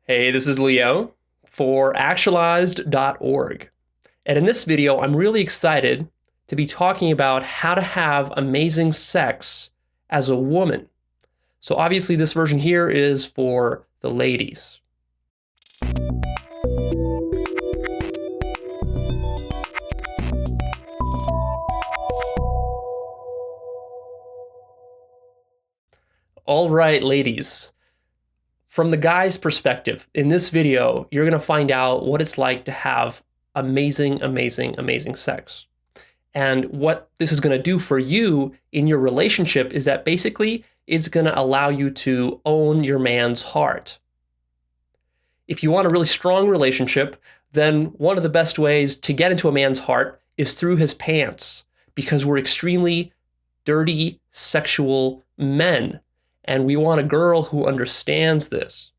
Hey, this is Leo for Actualized.org. And in this video, I'm really excited to be talking about how to have amazing sex as a woman. So obviously this version here is for the ladies. All right, ladies. From the guy's perspective, in this video, you're going to find out what it's like to have amazing, amazing, amazing sex. And what this is going to do for you in your relationship is that basically it's going to allow you to own your man's heart. If you want a really strong relationship, then one of the best ways to get into a man's heart is through his pants, because we're extremely dirty, sexual men. And we want a girl who understands this.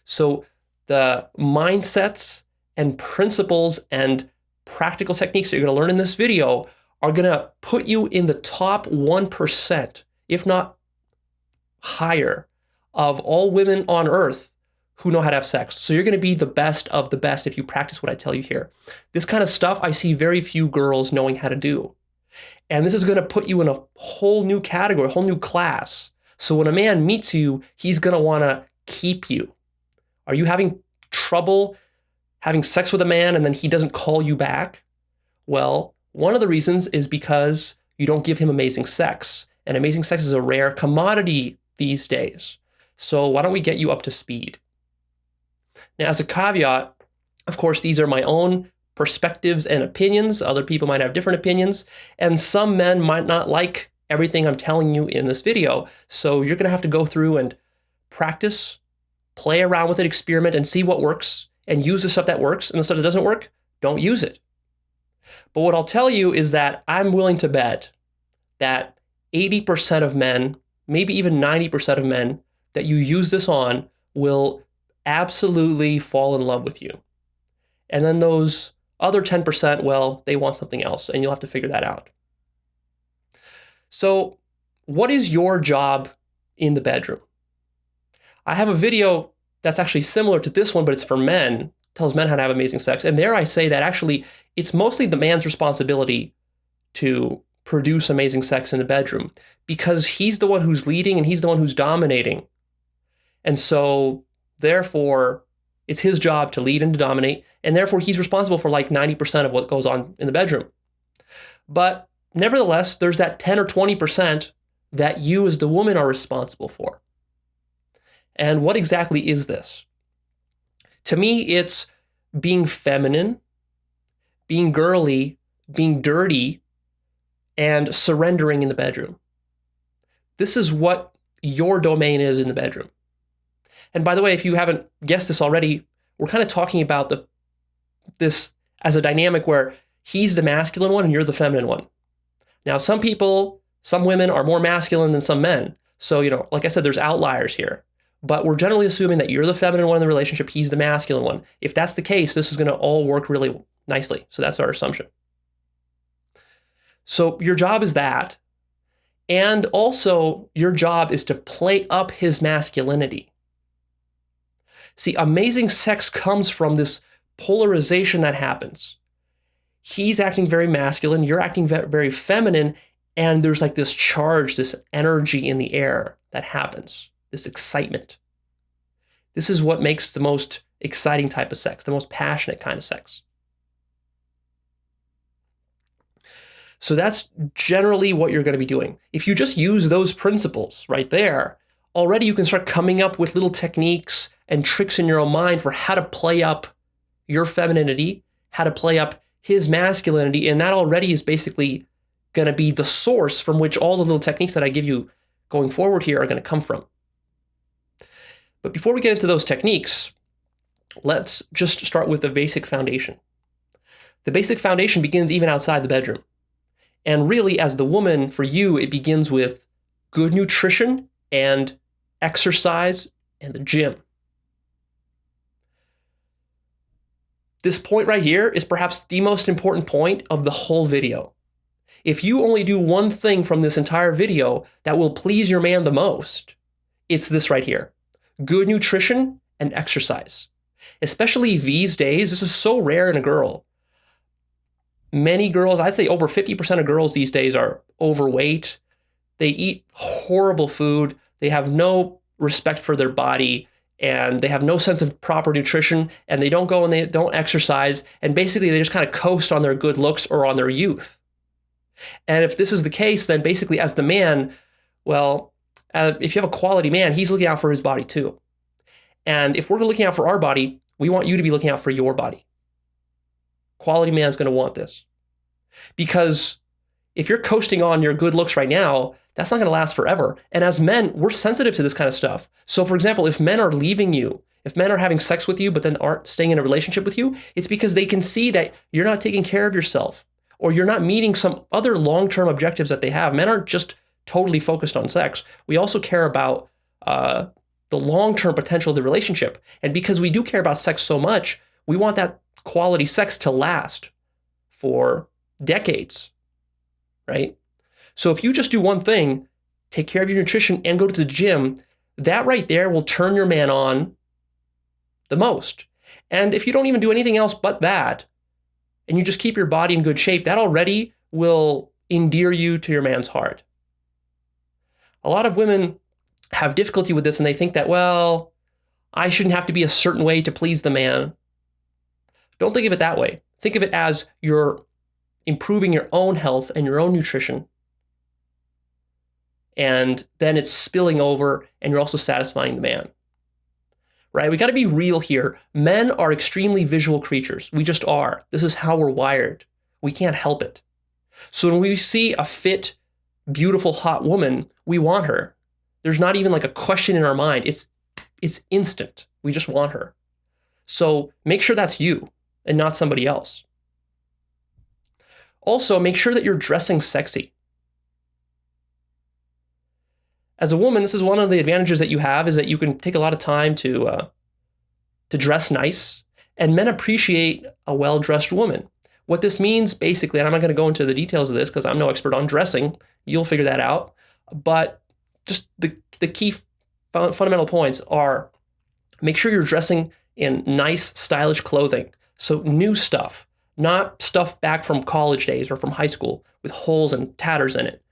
So the mindsets and principles and practical techniques that you're going to learn in this video are going to put you in the top 1%, if not higher, of all women on earth who know how to have sex. So you're going to be the best of the best if you practice what I tell you here. This kind of stuff I see very few girls knowing how to do. And this is going to put you in a whole new category, a whole new class. So when a man meets you, he's going to want to keep you. Are you having trouble having sex with a man and then he doesn't call you back? Well, one of the reasons is because you don't give him amazing sex. And amazing sex is a rare commodity these days. So why don't we get you up to speed? Now, as a caveat, of course, these are my own perspectives and opinions. Other people might have different opinions. And some men might not like everything I'm telling you in this video. So you're going to have to go through and practice, play around with it, experiment, and see what works, and use the stuff that works. And the stuff that doesn't work, don't use it. But what I'll tell you is that I'm willing to bet that 80% of men, maybe even 90% of men that you use this on will absolutely fall in love with you. And then those other 10%, well, they want something else, and you'll have to figure that out. So what is your job in the bedroom? I have a video that's actually similar to this one, but it's for men, tells men how to have amazing sex. And there I say that actually it's mostly the man's responsibility to produce amazing sex in the bedroom, because he's the one who's leading and he's the one who's dominating. And so therefore it's his job to lead and to dominate. And therefore he's responsible for like 90% of what goes on in the bedroom. But nevertheless, there's that 10 or 20% that you as the woman are responsible for. And what exactly is this? To me, it's being feminine, being girly, being dirty, and surrendering in the bedroom. This is what your domain is in the bedroom. And by the way, if you haven't guessed this already, we're kind of talking about this as a dynamic where he's the masculine one and you're the feminine one. Now, some women are more masculine than some men. So, like I said, there's outliers here. But we're generally assuming that you're the feminine one in the relationship, he's the masculine one. If that's the case, this is going to all work really nicely. So that's our assumption. So your job is that. And also, your job is to play up his masculinity. See, amazing sex comes from this polarization that happens. He's acting very masculine, you're acting very feminine, and there's like this charge, this energy in the air that happens, this excitement. This is what makes the most exciting type of sex, the most passionate kind of sex. So that's generally what you're going to be doing. If you just use those principles right there, already you can start coming up with little techniques and tricks in your own mind for how to play up your femininity, how to play up his masculinity, and that already is basically going to be the source from which all the little techniques that I give you going forward here are going to come from. But before we get into those techniques, let's just start with the basic foundation. The basic foundation begins even outside the bedroom. And really, as the woman, for you, it begins with good nutrition and exercise and the gym. This point right here is perhaps the most important point of the whole video. If you only do one thing from this entire video that will please your man the most, it's this right here: good nutrition and exercise. Especially these days, this is so rare in a girl. Many girls, I'd say over 50% of girls these days are overweight. They eat horrible food. They have no respect for their body, and they have no sense of proper nutrition, and they don't go and they don't exercise, and basically they just kind of coast on their good looks or on their youth. And if this is the case, then basically as the man, well, if you have a quality man, he's looking out for his body too. And if we're looking out for our body, we want you to be looking out for your body. Quality man's going to want this. Because if you're coasting on your good looks right now, that's not going to last forever. And as men, we're sensitive to this kind of stuff. So for example, if men are leaving you, if men are having sex with you, but then aren't staying in a relationship with you, it's because they can see that you're not taking care of yourself, or you're not meeting some other long-term objectives that they have. Men aren't just totally focused on sex. We also care about the long-term potential of the relationship. And because we do care about sex so much, we want that quality sex to last for decades, right? So if you just do one thing, take care of your nutrition and go to the gym, that right there will turn your man on the most. And if you don't even do anything else but that, and you just keep your body in good shape, that already will endear you to your man's heart. A lot of women have difficulty with this, and they think that, well, I shouldn't have to be a certain way to please the man. Don't think of it that way. Think of it as you're improving your own health and your own nutrition. And then it's spilling over, and you're also satisfying the man. Right? We got to be real here. Men are extremely visual creatures. We just are. This is how we're wired. We can't help it. So when we see a fit, beautiful, hot woman, we want her. There's not even like a question in our mind. It's instant. We just want her. So make sure that's you and not somebody else. Also, make sure that you're dressing sexy. As a woman, this is one of the advantages that you have, is that you can take a lot of time to dress nice, and men appreciate a well-dressed woman. What this means basically, and I'm not going to go into the details of this because I'm no expert on dressing, you'll figure that out, but just the key fundamental points are: make sure you're dressing in nice, stylish clothing. So new stuff, not stuff back from college days or from high school with holes and tatters in it.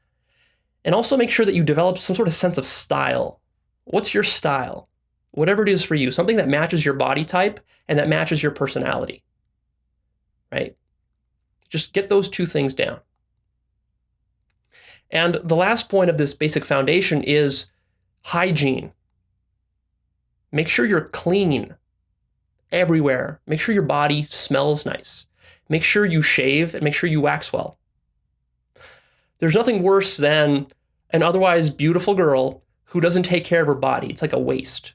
And also make sure that you develop some sort of sense of style. What's your style? Whatever it is for you, something that matches your body type and that matches your personality, right? Just get those two things down. And the last point of this basic foundation is hygiene. Make sure you're clean everywhere. Make sure your body smells nice. Make sure you shave and make sure you wax well. There's nothing worse than an otherwise beautiful girl who doesn't take care of her body. It's like a waste.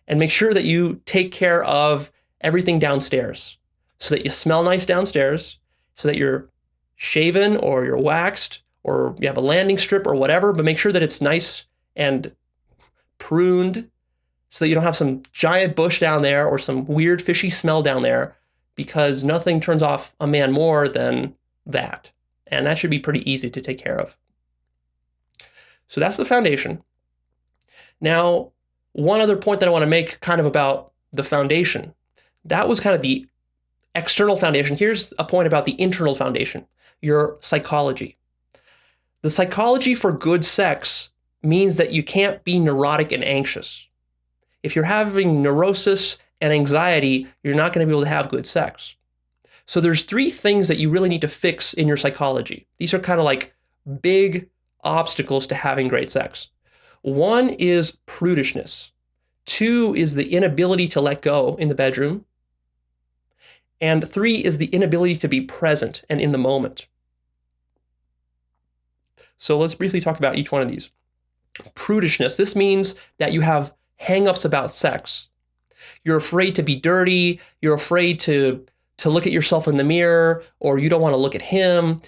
And make sure that you take care of everything downstairs so that you smell nice downstairs, so that you're shaven or you're waxed or you have a landing strip or whatever, but make sure that it's nice and pruned so that you don't have some giant bush down there or some weird fishy smell down there, because nothing turns off a man more than that. And that should be pretty easy to take care of. So that's the foundation. Now, one other point that I want to make kind of about the foundation. That was kind of the external foundation. Here's a point about the internal foundation, your psychology. The psychology for good sex means that you can't be neurotic and anxious. If you're having neurosis and anxiety, you're not going to be able to have good sex. So there's three things that you really need to fix in your psychology. These are kind of like big obstacles to having great sex. One is prudishness. Two is the inability to let go in the bedroom. And three is the inability to be present and in the moment. So let's briefly talk about each one of these. Prudishness. This means that you have hang-ups about sex. You're afraid to be dirty. You're afraid to look at yourself in the mirror, or you don't want to look at him,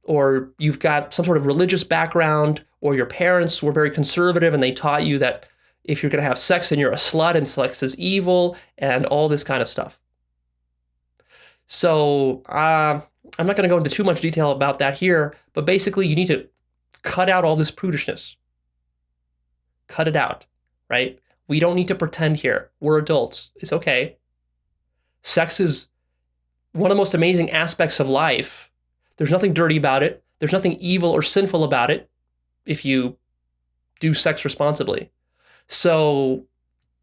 or you've got some sort of religious background, or your parents were very conservative and they taught you that if you're going to have sex, then you're a slut and sex is evil and all this kind of stuff. So I'm not going to go into too much detail about that here, but basically you need to cut out all this prudishness. Cut it out, right? We don't need to pretend here. We're adults. It's okay. Sex is one of the most amazing aspects of life. There's nothing dirty about it. There's nothing evil or sinful about it if you do sex responsibly. So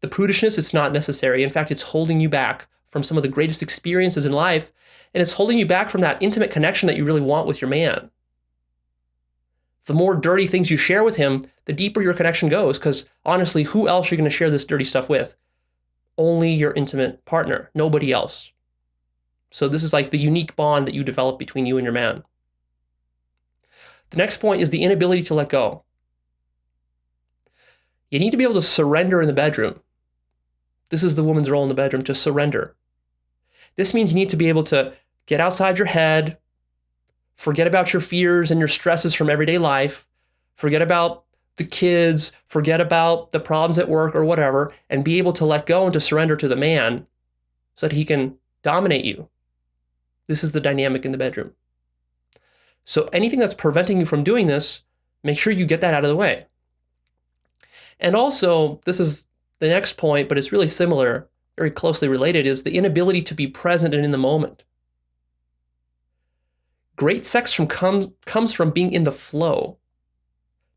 the prudishness, it's not necessary. In fact, it's holding you back from some of the greatest experiences in life, and it's holding you back from that intimate connection that you really want with your man. The more dirty things you share with him, the deeper your connection goes, because honestly, who else are you going to share this dirty stuff with? Only your intimate partner, nobody else. So this is like the unique bond that you develop between you and your man. The next point is the inability to let go. You need to be able to surrender in the bedroom. This is the woman's role in the bedroom, to surrender. This means you need to be able to get outside your head, forget about your fears and your stresses from everyday life, forget about the kids, forget about the problems at work or whatever, and be able to let go and to surrender to the man so that he can dominate you. This is the dynamic in the bedroom. So anything that's preventing you from doing this, make sure you get that out of the way. And also, this is the next point, but it's really similar, very closely related, is the inability to be present and in the moment. Great sex comes from being in the flow,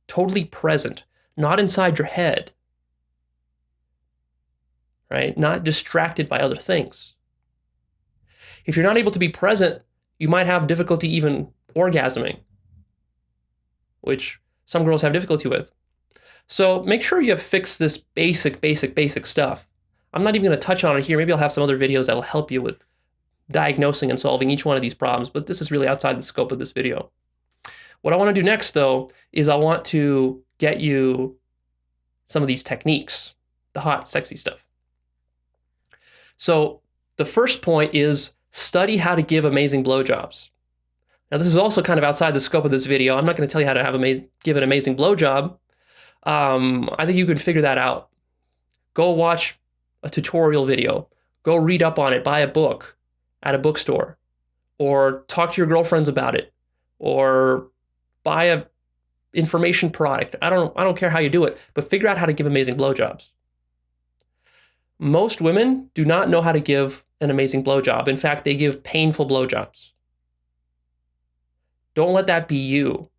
totally present, not inside your head, right? Not distracted by other things. If you're not able to be present, you might have difficulty even orgasming, which some girls have difficulty with. So make sure you have fixed this basic stuff. I'm not even going to touch on it here. Maybe I'll have some other videos that will help you with diagnosing and solving each one of these problems, but this is really outside the scope of this video. What I want to do next, though, is I want to get you some of these techniques, the hot, sexy stuff. So the first point is study how to give amazing blowjobs. Now, this is also kind of outside the scope of this video. I'm not going to tell you how to give an amazing blowjob. I think you can figure that out. Go watch a tutorial video. Go read up on it. Buy a book at a bookstore. Or talk to your girlfriends about it. Or buy a information product. I don't care how you do it, but figure out how to give amazing blowjobs. Most women do not know how to give an amazing blowjob. In fact, they give painful blowjobs. Don't let that be you.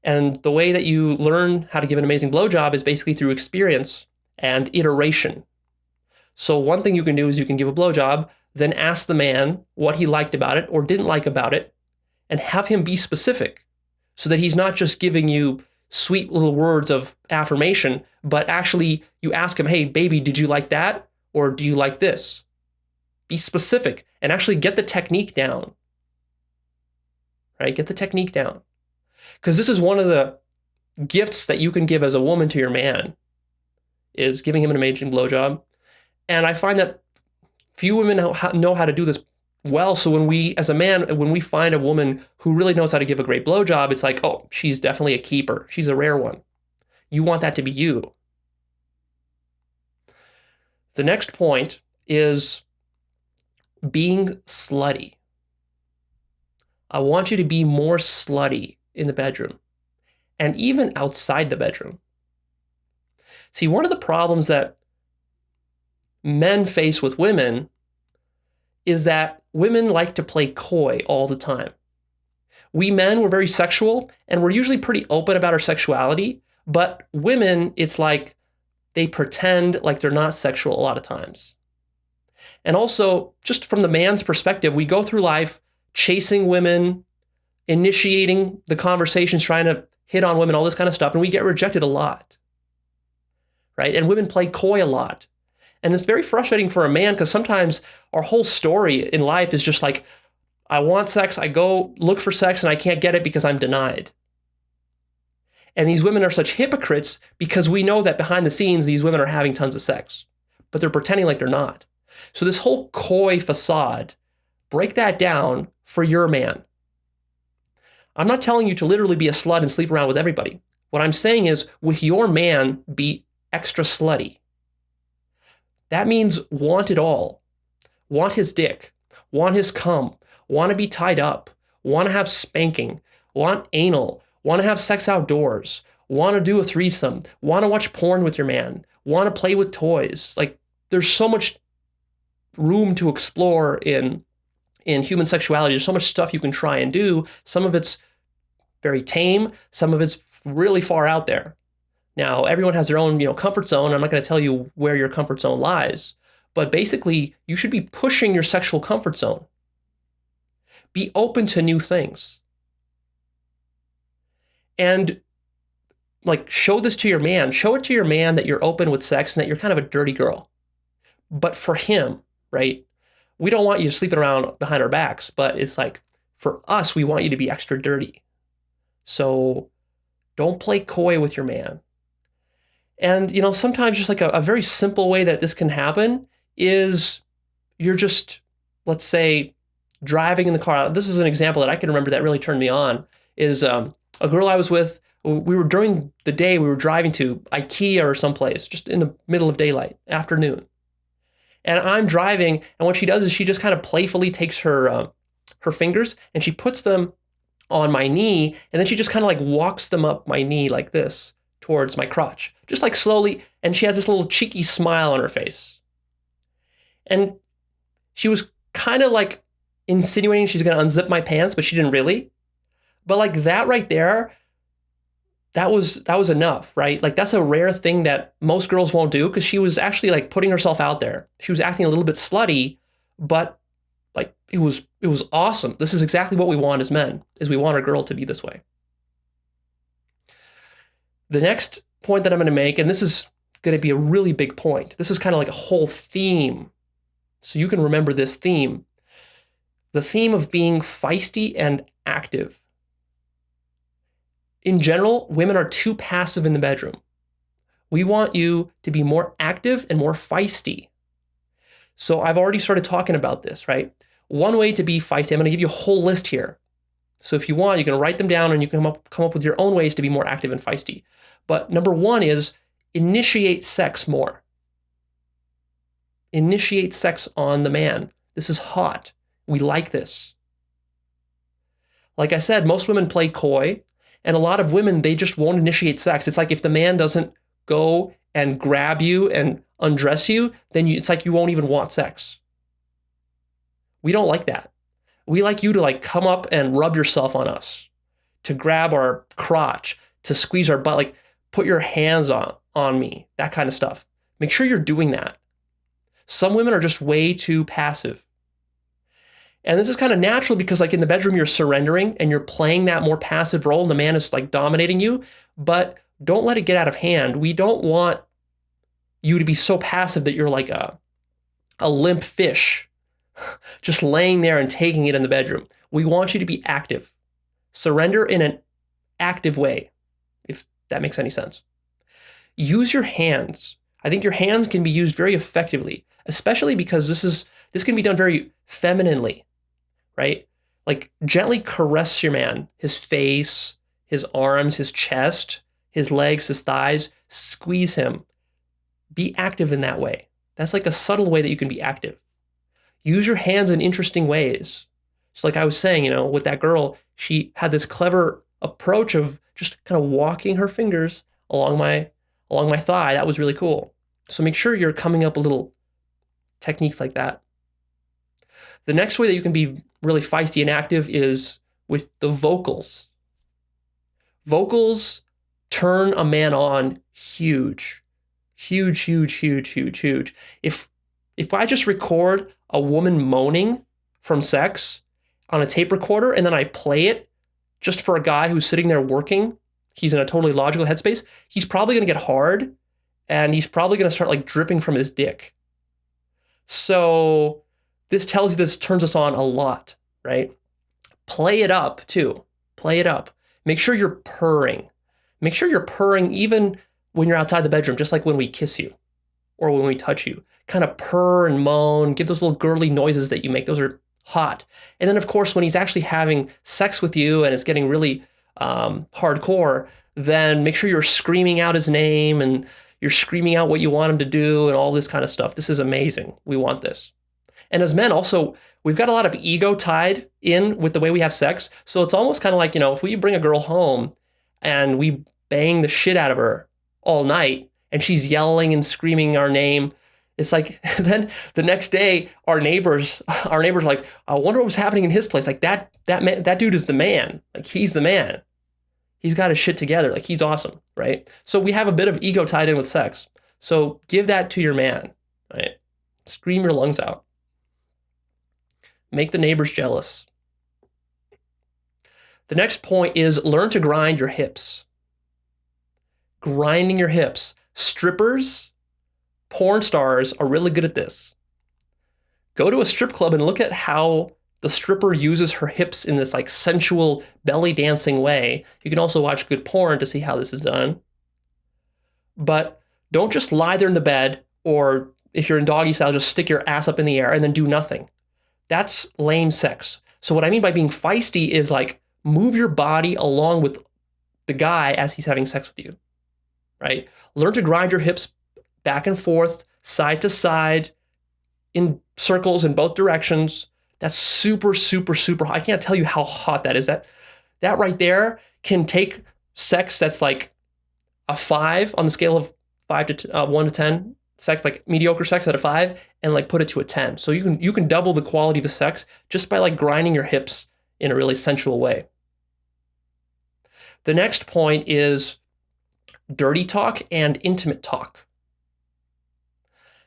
And the way that you learn how to give an amazing blowjob is basically through experience and iteration. So one thing you can do is you can give a blowjob, then ask the man what he liked about it or didn't like about it, and have him be specific so that he's not just giving you sweet little words of affirmation, but actually you ask him, hey, baby, did you like that? Or do you like this? Be specific and actually get the technique down. Right? Get the technique down. Because this is one of the gifts that you can give as a woman to your man, is giving him an amazing blowjob. And I find that few women know how to do this well. So when we, as a man, when we find a woman who really knows how to give a great blowjob, it's like, oh, she's definitely a keeper. She's a rare one. You want that to be you. The next point is being slutty. I want you to be more slutty in the bedroom and even outside the bedroom. See, one of the problems that men face with women is that women like to play coy all the time. We men, we're very sexual and we're usually pretty open about our sexuality, but women, it's like they pretend like they're not sexual a lot of times. And also, just from the man's perspective, we go through life chasing women, initiating the conversations, trying to hit on women, all this kind of stuff, and we get rejected a lot, right? And women play coy a lot. And it's very frustrating for a man because sometimes our whole story in life is just like, I want sex, I go look for sex, and I can't get it because I'm denied. And these women are such hypocrites because we know that behind the scenes, these women are having tons of sex, but they're pretending like they're not. So this whole coy facade, break that down for your man. I'm not telling you to literally be a slut and sleep around with everybody. What I'm saying is, with your man, be extra slutty. That means want it all. Want his dick. Want his cum. Want to be tied up. Want to have spanking. Want anal. Want to have sex outdoors. Want to do a threesome. Want to watch porn with your man. want to play with toys. Like, there's so much room to explore in human sexuality. There's so much stuff you can try and do. Some of it's very tame. Some of it's really far out there. Now, everyone has their own, comfort zone. I'm not going to tell you where your comfort zone lies, but basically, you should be pushing your sexual comfort zone. Be open to new things. And like, show this to your man. Show it to your man that you're open with sex and that you're kind of a dirty girl. But for him, right? We don't want you sleeping around behind our backs, but it's like, for us, we want you to be extra dirty. So don't play coy with your man. And, sometimes just like a very simple way that this can happen is you're just, let's say, driving in the car. This is an example that I can remember that really turned me on, is a girl I was with. We were during the day, we were driving to IKEA or someplace, just in the middle of daylight, afternoon. And I'm driving, and what she does is she just kind of playfully takes her fingers and she puts them on my knee, and then she just kind of like walks them up my knee like this towards my crotch, just like slowly. And she has this little cheeky smile on her face. And she was kind of like insinuating she's going to unzip my pants, but she didn't really. But like that right there, that was enough, right? Like, that's a rare thing that most girls won't do, because she was actually like putting herself out there. She was acting a little bit slutty, but like it was awesome. This is exactly what we want as men, is we want our girl to be this way. The next point that I'm going to make, and this is going to be a really big point. This is kind of like a whole theme. So you can remember this theme. The theme of being feisty and active. In general, women are too passive in the bedroom. We want you to be more active and more feisty. So I've already started talking about this, right? One way to be feisty, I'm going to give you a whole list here. So if you want, you can write them down and you can come up with your own ways to be more active and feisty. But number one is initiate sex more. Initiate sex on the man. This is hot. We like this. Like I said, most women play coy, and a lot of women, they just won't initiate sex. It's like if the man doesn't go and grab you and undress you, then it's like you won't even want sex. We don't like that. We like you to like come up and rub yourself on us, to grab our crotch, to squeeze our butt, like put your hands on me, that kind of stuff. Make sure you're doing that. Some women are just way too passive. And this is kind of natural because like in the bedroom, you're surrendering and you're playing that more passive role and the man is like dominating you, but don't let it get out of hand. We don't want you to be so passive that you're like a limp fish, just laying there and taking it in the bedroom. We want you to be active. Surrender in an active way, if that makes any sense. Use your hands. I think your hands can be used very effectively, especially because this can be done very femininely, right? Like gently caress your man, his face, his arms, his chest, his legs, his thighs, squeeze him. Be active in that way. That's like a subtle way that you can be active. Use your hands in interesting ways. So like I was saying, with that girl, she had this clever approach of just kind of walking her fingers along my thigh. That was really cool. So make sure you're coming up with little techniques like that. The next way that you can be really feisty and active is with the vocals. Vocals turn a man on huge. Huge, huge, huge, huge, huge. If I just record a woman moaning from sex on a tape recorder and then I play it just for a guy who's sitting there working, he's in a totally logical headspace, he's probably going to get hard and he's probably going to start like dripping from his dick. So this tells you this turns us on a lot, right? Play it up too. Play it up. Make sure you're purring. Make sure you're purring even when you're outside the bedroom, just like when we kiss you or when we touch you. Kind of purr and moan, give those little girly noises that you make. Those are hot. And then, of course, when he's actually having sex with you and it's getting really hardcore, then make sure you're screaming out his name and you're screaming out what you want him to do and all this kind of stuff. This is amazing. We want this. And as men also, we've got a lot of ego tied in with the way we have sex. So it's almost kind of like, if we bring a girl home and we bang the shit out of her all night and she's yelling and screaming our name. It's like, then the next day, our neighbors are like, I wonder what was happening in his place. Like that dude is the man. Like he's the man. He's got his shit together. Like he's awesome, right? So we have a bit of ego tied in with sex. So give that to your man, right? Scream your lungs out. Make the neighbors jealous. The next point is learn to grind your hips. Grinding your hips. Strippers, porn stars are really good at this. Go to a strip club and look at how the stripper uses her hips in this like sensual belly dancing way. You can also watch good porn to see how this is done. But don't just lie there in the bed, or if you're in doggy style, just stick your ass up in the air and then do nothing. That's lame sex. So what I mean by being feisty is like move your body along with the guy as he's having sex with you, right? Learn to grind your hips back and forth, side to side, in circles in both directions. That's super, super, super hot. I can't tell you how hot that is. That right there can take sex that's like a 5 on the scale of 1 to 10, sex, like mediocre sex at a 5, and like put it to a 10. So you can double the quality of the sex just by like grinding your hips in a really sensual way. The next point is dirty talk and intimate talk.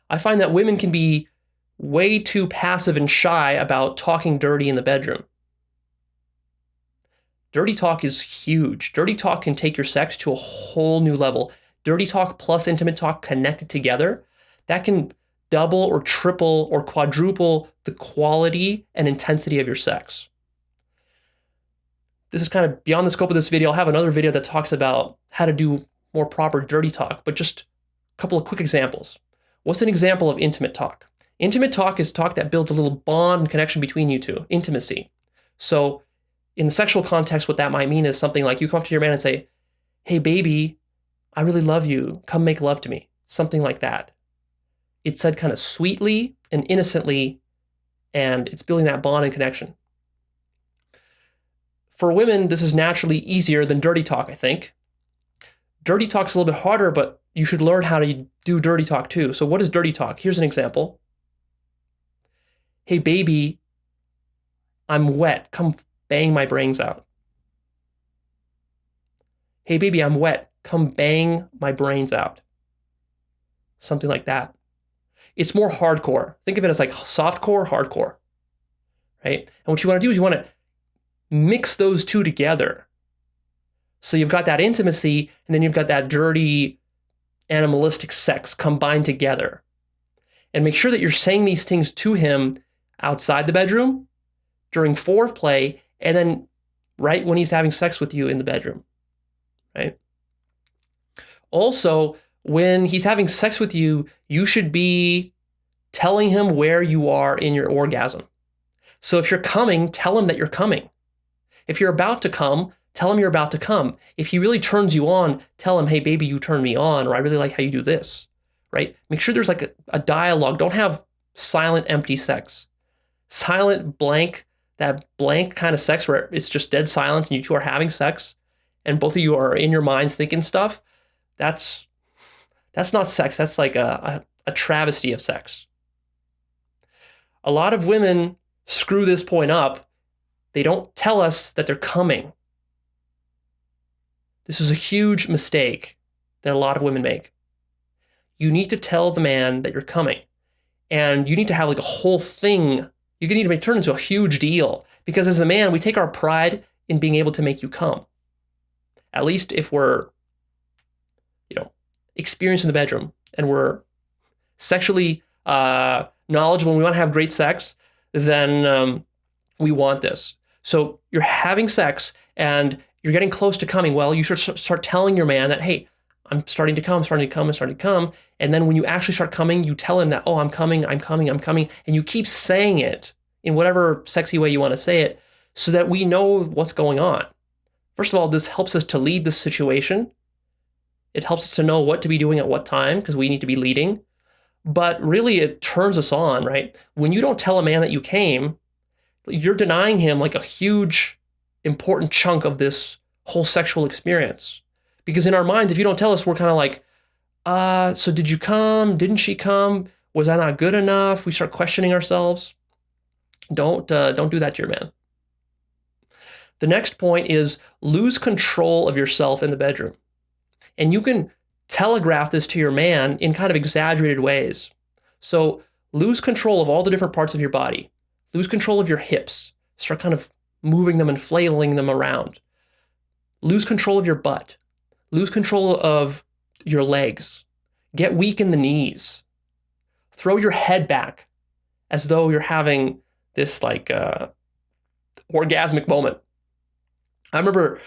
I find that women can be way too passive and shy about talking dirty in the bedroom. Dirty talk is huge. Dirty talk can take your sex to a whole new level. Dirty talk plus intimate talk connected together, that can double or triple or quadruple the quality and intensity of your sex. This is kind of beyond the scope of this video. I'll have another video that talks about how to do more proper dirty talk, but just a couple of quick examples. What's an example of intimate talk? Intimate talk is talk that builds a little bond and connection between you two, intimacy. So in the sexual context, what that might mean is something like you come up to your man and say, hey, baby, I really love you. Come make love to me. Something like that. It's said kind of sweetly and innocently, and it's building that bond and connection. For women, this is naturally easier than dirty talk, I think. Dirty talk's a little bit harder, but you should learn how to do dirty talk too. So what is dirty talk? Here's an example. Hey, baby, I'm wet. Come bang my brains out. Hey, baby, I'm wet. Come bang my brains out. Something like that. It's more hardcore. Think of it as like softcore, hardcore, right? And what you want to do is you want to mix those two together. So you've got that intimacy, and then you've got that dirty, animalistic sex combined together. And make sure that you're saying these things to him outside the bedroom, during foreplay, and then right when he's having sex with you in the bedroom, right? Also, when he's having sex with you, you should be telling him where you are in your orgasm. So if you're coming, tell him that you're coming. If you're about to come, tell him you're about to come. If he really turns you on, tell him, hey, baby, you turn me on, or I really like how you do this, right? Make sure there's like a dialogue. Don't have silent, empty sex. Silent, blank, that blank kind of sex where it's just dead silence and you two are having sex and both of you are in your minds thinking stuff. That's not sex. That's like a travesty of sex. A lot of women screw this point up. They don't tell us that they're coming. This is a huge mistake that a lot of women make. You need to tell the man that you're coming. And you need to have like a whole thing. You need to make it turn into a huge deal. Because as a man, we take our pride in being able to make you come. At least if we're, experienced in the bedroom and we're sexually knowledgeable and we want to have great sex, then we want this. So you're having sex and you're getting close to coming. Well, you should start telling your man that, hey, I'm starting to come, I'm starting to come, I'm starting to come. And then when you actually start coming, you tell him that, oh, I'm coming, I'm coming, I'm coming. And you keep saying it in whatever sexy way you want to say it so that we know what's going on. First of all, this helps us to lead the situation. It helps us to know what to be doing at what time because we need to be leading. But really, it turns us on, right? When you don't tell a man that you came, you're denying him like a huge, important chunk of this whole sexual experience. Because in our minds, if you don't tell us, we're kind of like, So did you come? Didn't she come? Was I not good enough? We start questioning ourselves. Don't do that to your man. The next point is lose control of yourself in the bedroom. And you can telegraph this to your man in kind of exaggerated ways. So lose control of all the different parts of your body. Lose control of your hips. Start kind of moving them and flailing them around. Lose control of your butt. Lose control of your legs. Get weak in the knees. Throw your head back as though you're having this orgasmic moment. I remember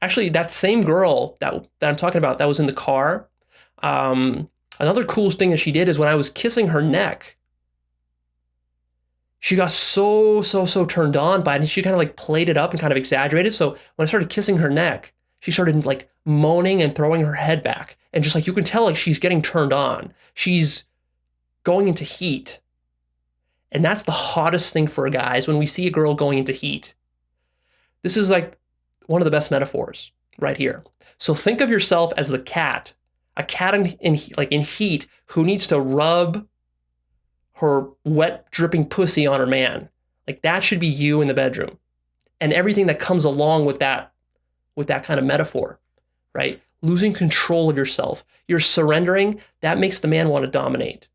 actually that same girl that I'm talking about that was in the car. Another cool thing that she did is when I was kissing her neck, she got so turned on by it, and she kind of like played it up and kind of exaggerated. So when I started kissing her neck, she started like moaning and throwing her head back, and just like you can tell, like she's getting turned on. She's going into heat. And that's the hottest thing for guys when we see a girl going into heat. This is like one of the best metaphors right here. So think of yourself as the cat, a cat in heat who needs to rub her wet, dripping pussy on her man. Like that should be you in the bedroom. And everything that comes along with that kind of metaphor, right? Losing control of yourself. You're surrendering. That makes the man want to dominate.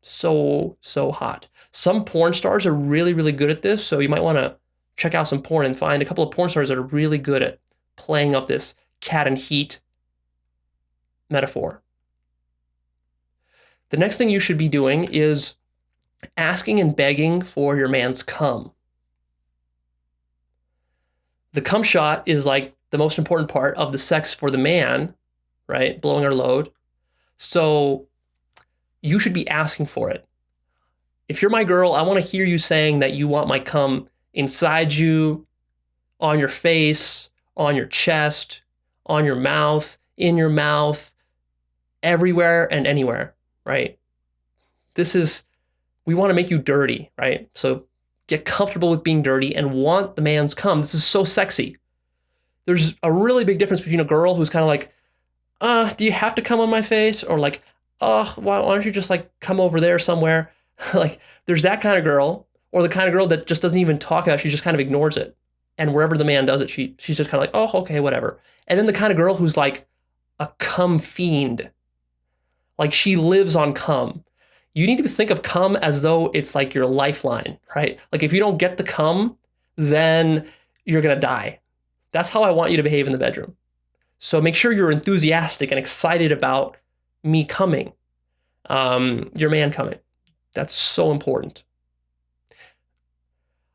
So hot. Some porn stars are really good at this, so you might want to check out some porn and find a couple of porn stars that are really good at playing up this cat and heat metaphor. The next thing you should be doing is asking and begging for your man's cum. The cum shot is like the most important part of the sex for the man, right? Blowing our load. So you should be asking for it. If you're my girl, I want to hear you saying that you want my cum inside you, on your face, on your chest, on your mouth, in your mouth, everywhere and anywhere, right? We want to make you dirty, right? So get comfortable with being dirty and want the man's cum. This is so sexy. There's a really big difference between a girl who's kind of like, do you have to come on my face? Or like, why don't you just like come over there somewhere? Like there's that kind of girl, or the kind of girl that just doesn't even talk about it. She just kind of ignores it. And wherever the man does it, she's just kind of like, oh, okay, whatever. And then the kind of girl who's like a cum fiend. Like she lives on cum. You need to think of cum as though it's like your lifeline, right? Like if you don't get the cum, then you're going to die. That's how I want you to behave in the bedroom. So make sure you're enthusiastic and excited about me coming, your man coming. That's so important.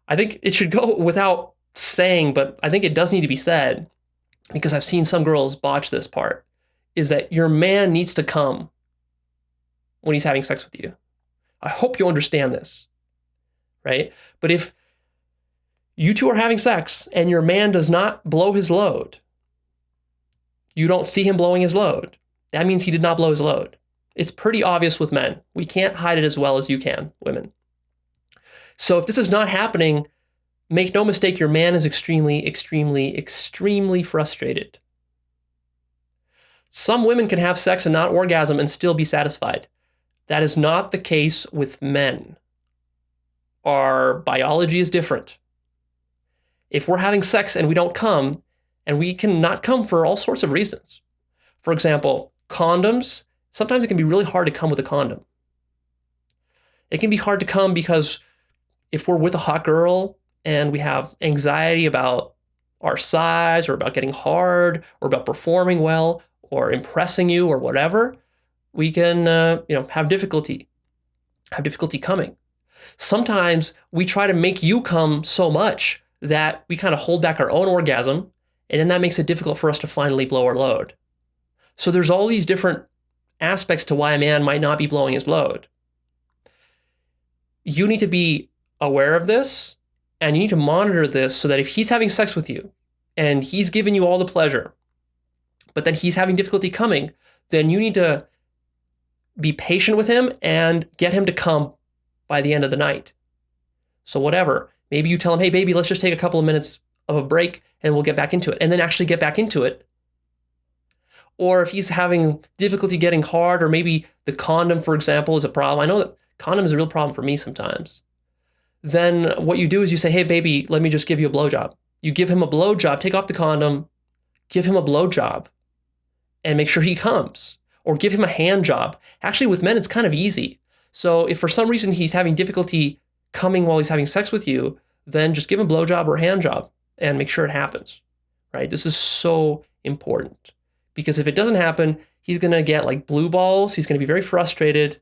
I think it should go without saying, but I think it does need to be said because I've seen some girls botch this part, is that your man needs to come when he's having sex with you. I hope you understand this, right? But if you two are having sex and your man does not blow his load, you don't see him blowing his load, that means he did not blow his load. It's pretty obvious with men. We can't hide it as well as you can, women. So if this is not happening, make no mistake, your man is extremely frustrated. Some women can have sex and not orgasm and still be satisfied. That is not the case with men. Our biology is different. If we're having sex and we don't come, and we can not come for all sorts of reasons. For example, condoms. Sometimes it can be really hard to come with a condom. It can be hard to come because if we're with a hot girl and we have anxiety about our size or about getting hard or about performing well or impressing you or whatever, we can have difficulty coming. Sometimes we try to make you come so much that we kind of hold back our own orgasm, and then that makes it difficult for us to finally blow our load. So there's all these different aspects to why a man might not be blowing his load. You need to be aware of this, and you need to monitor this so that if he's having sex with you and he's giving you all the pleasure, but then he's having difficulty coming, then you need to be patient with him and get him to come by the end of the night. So whatever, maybe you tell him, hey baby, let's just take a couple of minutes of a break and we'll get back into it, and then actually get back into it. or if he's having difficulty getting hard, or maybe the condom, for example, is a problem. I know that condom is a real problem for me sometimes. Then what you do is you say, hey, baby, let me just give you a blowjob. You give him a blowjob, take off the condom, give him a blowjob, and make sure he comes. Or give him a hand job. Actually, with men, it's kind of easy. So if for some reason he's having difficulty coming while he's having sex with you, then just give him a blowjob or a hand job and make sure it happens, right? This is so important because if it doesn't happen, he's going to get like blue balls. He's going to be very frustrated.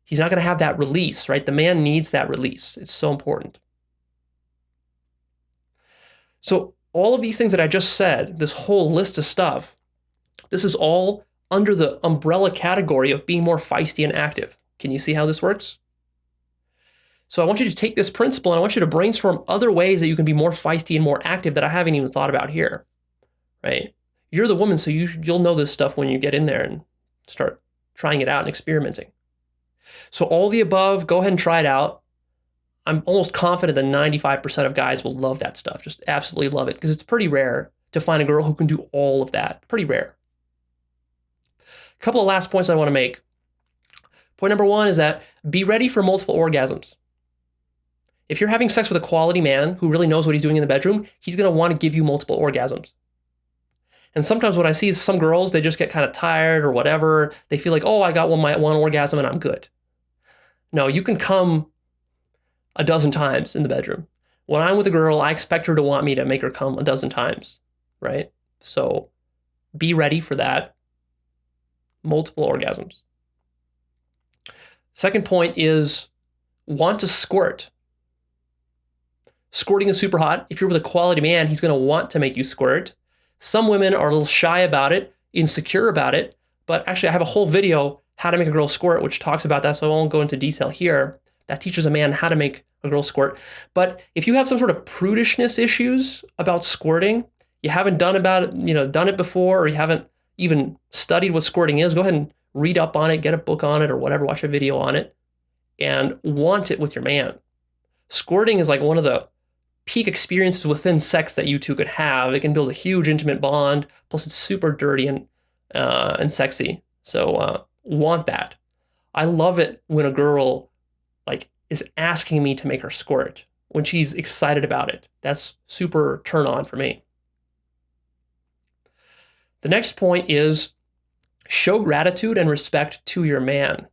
He's not going to have that release, right? The man needs that release. It's so important. So all of these things that I just said, this whole list of stuff, this is all under the umbrella category of being more feisty and active. Can you see how this works? So I want you to take this principle and I want you to brainstorm other ways that you can be more feisty and more active that I haven't even thought about here, right? You're the woman, so you'll know this stuff when you get in there and start trying it out and experimenting. So all the above, go ahead and try it out. I'm almost confident that 95% of guys will love that stuff, just absolutely love it, because it's pretty rare to find a girl who can do all of that. Pretty rare. A couple of last points I want to make. Point number one is that be ready for multiple orgasms. If you're having sex with a quality man who really knows what he's doing in the bedroom, he's going to want to give you multiple orgasms. And sometimes what I see is some girls, they just get kind of tired or whatever. They feel like, oh, I got one orgasm and I'm good. No, you can come a dozen times in the bedroom. When I'm with a girl, I expect her to want me to make her come a dozen times, right? So be ready for that. Multiple orgasms. Second point is want to squirt. Squirting is super hot. If you're with a quality man, he's going to want to make you squirt. Some women are a little shy about it, insecure about it, but actually I have a whole video, how to make a girl squirt, which talks about that, so I won't go into detail here. That teaches a man how to make a girl squirt. But if you have some sort of prudishness issues about squirting, you haven't done it before, or you haven't even studied what squirting is, go ahead and read up on it, get a book on it or whatever, watch a video on it, and want it with your man. Squirting is like one of the peak experiences within sex that you two could have. It can build a huge intimate bond, plus it's super dirty and sexy. So want that. I love it when a girl is asking me to make her squirt, when she's excited about it. That's super turn on for me. The next point is show gratitude and respect to your man.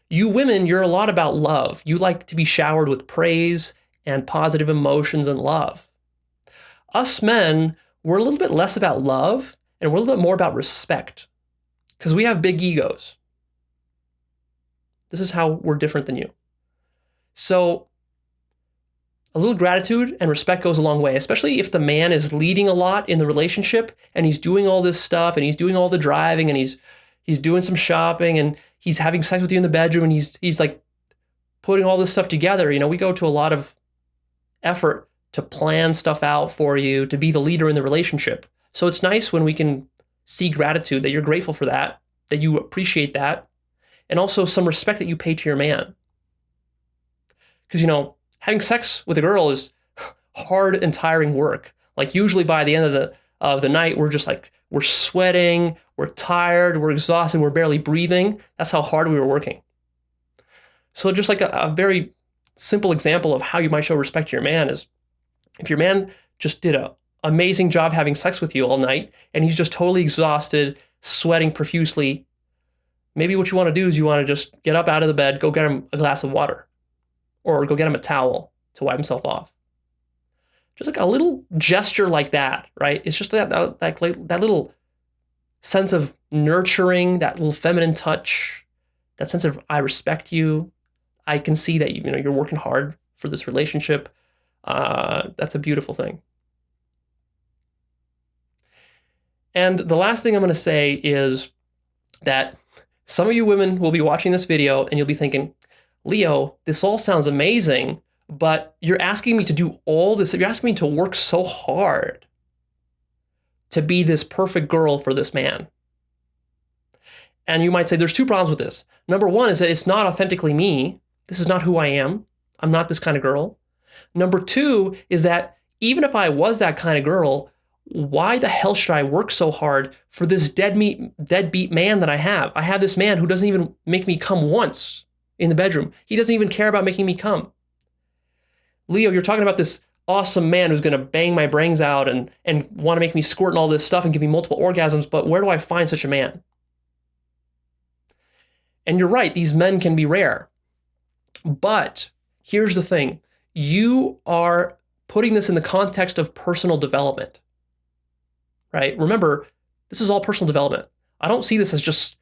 You women, you're a lot about love. You like to be showered with praise and positive emotions and love. Us men, we're a little bit less about love and we're a little bit more about respect because we have big egos. This is how we're different than you. So a little gratitude and respect goes a long way, especially if the man is leading a lot in the relationship and he's doing all this stuff and he's doing all the driving and he's doing some shopping and he's having sex with you in the bedroom and he's like putting all this stuff together. You know, we go to a lot of effort to plan stuff out for you, to be the leader in the relationship. So it's nice when we can see gratitude, that you're grateful for that you appreciate that, and also some respect that you pay to your man. Because, having sex with a girl is hard and tiring work. Like usually by the end of the night, we're just like, we're sweating, we're tired, we're exhausted, we're barely breathing. That's how hard we were working. So just like a very simple example of how you might show respect to your man is if your man just did an amazing job having sex with you all night and he's just totally exhausted, sweating profusely, maybe what you want to do is you want to just get up out of the bed, go get him a glass of water, or go get him a towel to wipe himself off. Just like a little gesture like that, right? It's just that little sense of nurturing, that little feminine touch, that sense of I respect you. I can see that you're working hard for this relationship. That's a beautiful thing. And the last thing I'm going to say is that some of you women will be watching this video and you'll be thinking, Leo, this all sounds amazing, but you're asking me to do all this. You're asking me to work so hard to be this perfect girl for this man. And you might say there's two problems with this. Number one is that it's not authentically me. This is not who I am. I'm not this kind of girl. Number two is that even if I was that kind of girl, why the hell should I work so hard for this deadbeat man that I have? I have this man who doesn't even make me come once in the bedroom. He doesn't even care about making me come. Leo, you're talking about this awesome man who's going to bang my brains out and want to make me squirt and all this stuff and give me multiple orgasms, but where do I find such a man? And you're right, these men can be rare. But here's the thing. You are putting this in the context of personal development, right? Remember, this is all personal development. I don't see this as just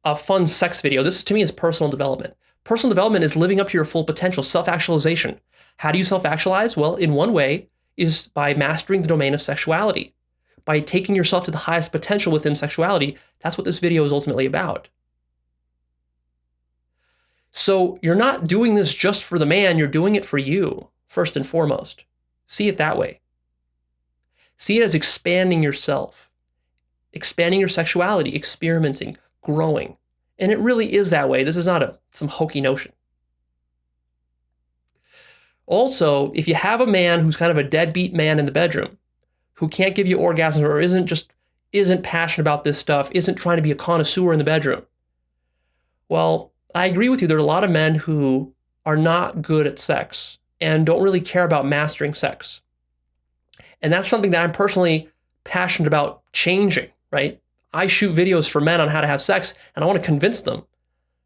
a fun sex video. This to me is personal development. Personal development is living up to your full potential, self-actualization. How do you self-actualize? Well, in one way is by mastering the domain of sexuality. By taking yourself to the highest potential within sexuality. That's what this video is ultimately about. So you're not doing this just for the man, you're doing it for you, first and foremost. See it that way. See it as expanding yourself, expanding your sexuality, experimenting, growing. And it really is that way. This is not some hokey notion. Also, if you have a man who's kind of a deadbeat man in the bedroom, who can't give you orgasms or isn't passionate about this stuff, isn't trying to be a connoisseur in the bedroom, well, I agree with you. There are a lot of men who are not good at sex and don't really care about mastering sex. And that's something that I'm personally passionate about changing, right? I shoot videos for men on how to have sex, and I want to convince them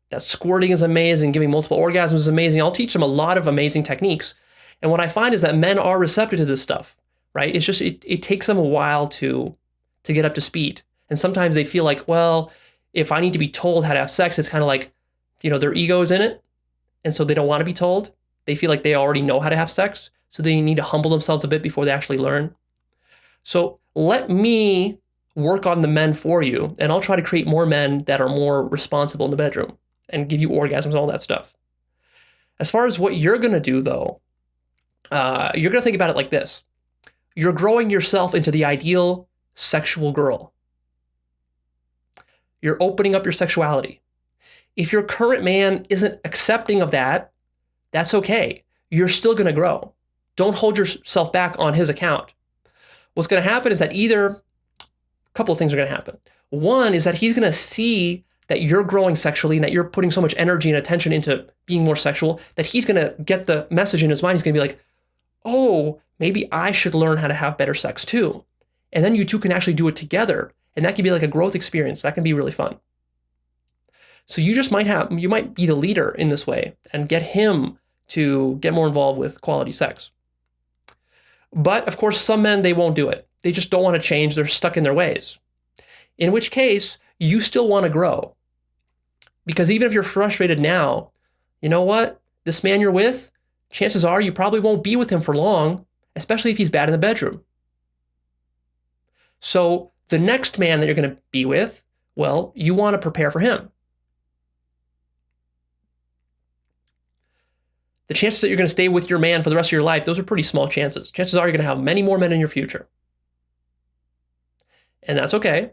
that squirting is amazing, giving multiple orgasms is amazing. I'll teach them a lot of amazing techniques. And what I find is that men are receptive to this stuff, right? It's just, it takes them a while to get up to speed. And sometimes they feel like, well, if I need to be told how to have sex, it's kind of like, their ego's in it. And so they don't want to be told. They feel like they already know how to have sex. So they need to humble themselves a bit before they actually learn. So let me work on the men for you. And I'll try to create more men that are more responsible in the bedroom and give you orgasms and all that stuff. As far as what you're going to do, though, you're going to think about it like this. You're growing yourself into the ideal sexual girl. You're opening up your sexuality. If your current man isn't accepting of that, that's okay. You're still going to grow. Don't hold yourself back on his account. What's going to happen is that a couple of things are going to happen. One is that he's going to see that you're growing sexually and that you're putting so much energy and attention into being more sexual that he's going to get the message in his mind. He's going to be like, oh, maybe I should learn how to have better sex too. And then you two can actually do it together. And that can be like a growth experience. That can be really fun. So you might be the leader in this way and get him to get more involved with quality sex. But of course, some men, they won't do it. They just don't want to change. They're stuck in their ways. In which case, you still want to grow. Because even if you're frustrated now, you know what? This man you're with, chances are you probably won't be with him for long, especially if he's bad in the bedroom. So the next man that you're going to be with, well, you want to prepare for him. The chances that you're going to stay with your man for the rest of your life, those are pretty small chances. Chances are you're going to have many more men in your future. And that's okay.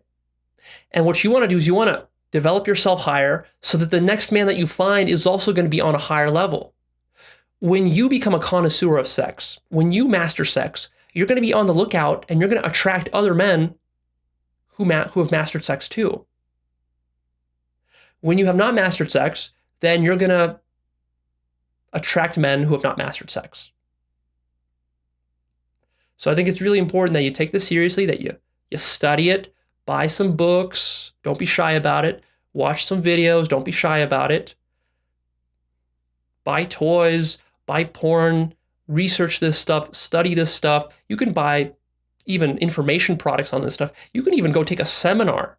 And what you want to do is you want to develop yourself higher so that the next man that you find is also going to be on a higher level. When you become a connoisseur of sex, when you master sex, you're going to be on the lookout and you're going to attract other men who have mastered sex too. When you have not mastered sex, then you're going to attract men who have not mastered sex. So I think it's really important that you take this seriously, that you study it, buy some books, don't be shy about it, watch some videos, don't be shy about it, buy toys, buy porn, research this stuff, study this stuff. You can buy even information products on this stuff. You can even go take a seminar,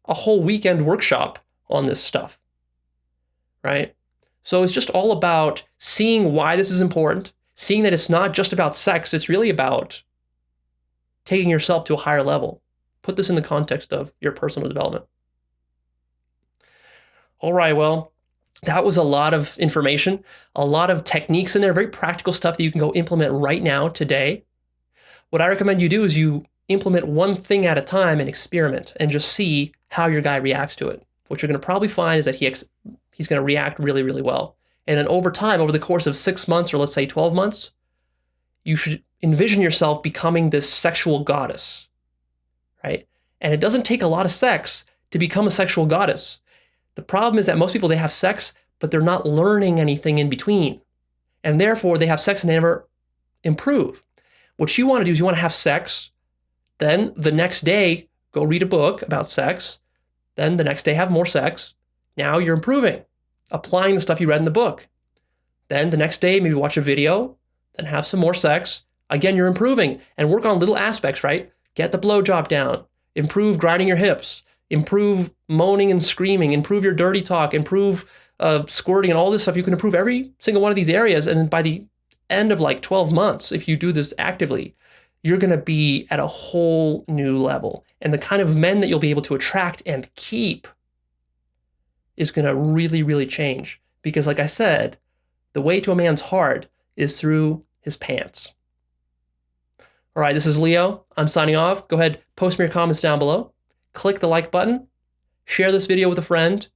a whole weekend workshop on this stuff, right? So it's just all about seeing why this is important, seeing that it's not just about sex, it's really about taking yourself to a higher level. Put this in the context of your personal development. All right, well, that was a lot of information, a lot of techniques in there, very practical stuff that you can go implement right now, today. What I recommend you do is you implement one thing at a time and experiment and just see how your guy reacts to it. What you're going to probably find is that he's going to react really, really well. And then over time, over the course of 6 months or let's say 12 months, you should envision yourself becoming this sexual goddess, right? And it doesn't take a lot of sex to become a sexual goddess. The problem is that most people, they have sex, but they're not learning anything in between. And therefore, they have sex and they never improve. What you want to do is you want to have sex, then the next day, go read a book about sex, then the next day have more sex. Now you're improving, applying the stuff you read in the book. Then the next day, maybe watch a video, then have some more sex. Again, you're improving, and work on little aspects, right? Get the blowjob down, improve grinding your hips, improve moaning and screaming, improve your dirty talk, improve squirting and all this stuff. You can improve every single one of these areas. And then by the end of like 12 months, if you do this actively, you're going to be at a whole new level. And the kind of men that you'll be able to attract and keep is going to really, really change. Because like I said, the way to a man's heart is through his pants. All right, this is Leo. I'm signing off. Go ahead, post me your comments down below. Click the like button, share this video with a friend,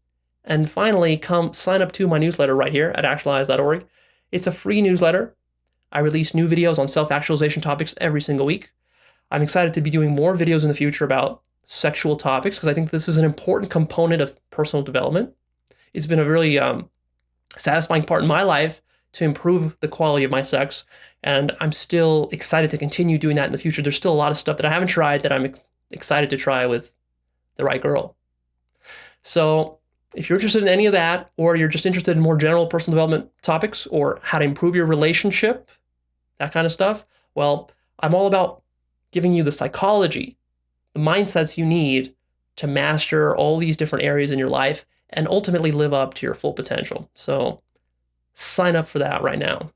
and finally come sign up to my newsletter right here at Actualized.org. It's a free newsletter. I release new videos on self-actualization topics every single week. I'm excited to be doing more videos in the future about sexual topics because I think this is an important component of personal development. It's been a really satisfying part in my life to improve the quality of my sex, and I'm still excited to continue doing that in the future. There's still a lot of stuff that I haven't tried that I'm excited to try with the right girl. So if you're interested in any of that, or you're just interested in more general personal development topics or how to improve your relationship, that kind of stuff, well, I'm all about giving you the psychology, the mindsets you need to master all these different areas in your life and ultimately live up to your full potential. So sign up for that right now.